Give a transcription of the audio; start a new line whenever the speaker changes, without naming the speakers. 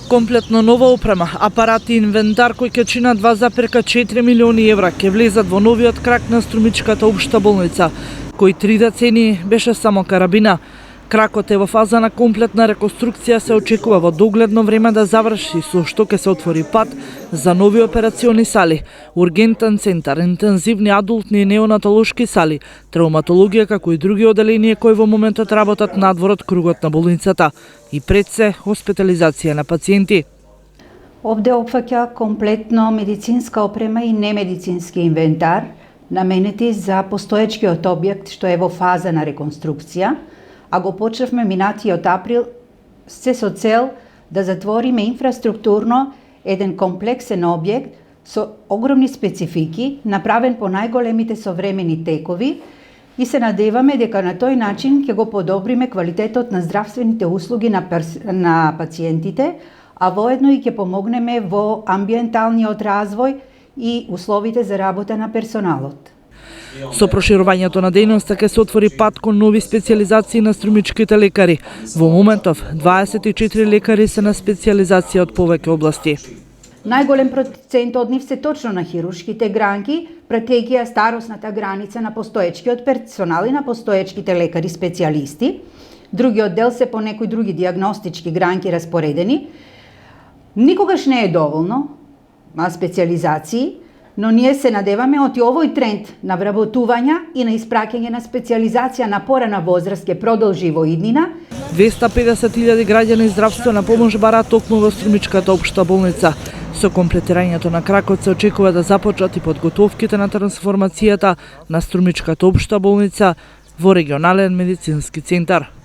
Комплетно нова опрема, апарати и инвентар кои ќе чинат 2,4 милиони евра ќе влезат во новиот крак на Струмичката општа болница, кој 3 децени беше само карабина. Кракот е во фаза на комплетна реконструкција, се очекува во догледно време да заврши, со што ќе се отвори пат за нови операциони сали, ургентен центар, интензивни адултни и неонатолошки сали, травматологија како и други оделенија кои во моментот работат надвор од кругот на болницата и пред се хоспитализација на пациенти.
Овде опфаќа комплетно медицинска опрема и немедицински инвентар, наменети за постоечкиот објект што е во фаза на реконструкција, а го почнавме минатиот април се со цел да затвориме инфраструктурно еден комплексен објект со огромни специфики, направен по најголемите современи текови и се надеваме дека на тој начин ќе го подобриме квалитетот на здравствените услуги на пациентите, а воедно и ќе помогнеме во амбиенталниот развој и условите за работа на персоналот.
Со проширувањето на дејноста ќе се отвори пат кон нови специјализации на струмичките лекари. Во моментов 24 лекари се на специјализација од повеќе области.
Најголем процент од нив се точно на хируршките гранки, пратејќи ја старосната граница на постоечкиот персонал и на постоечките лекари специјалисти. Другиот дел се по некои други дијагностички гранки распоредени. Никогаш не е доволно специјализации, но ние се надеваме од овој тренд на вработувања и на испраќање на специјализација на порана возраст ќе продолжи во иднина.
250.000 граѓани здравствена помош бараат токму во Струмичката општа болница. Со комплетирањето на кракот се очекува да започнат и подготовките на трансформацијата на Струмичката општа болница во регионален медицински центар.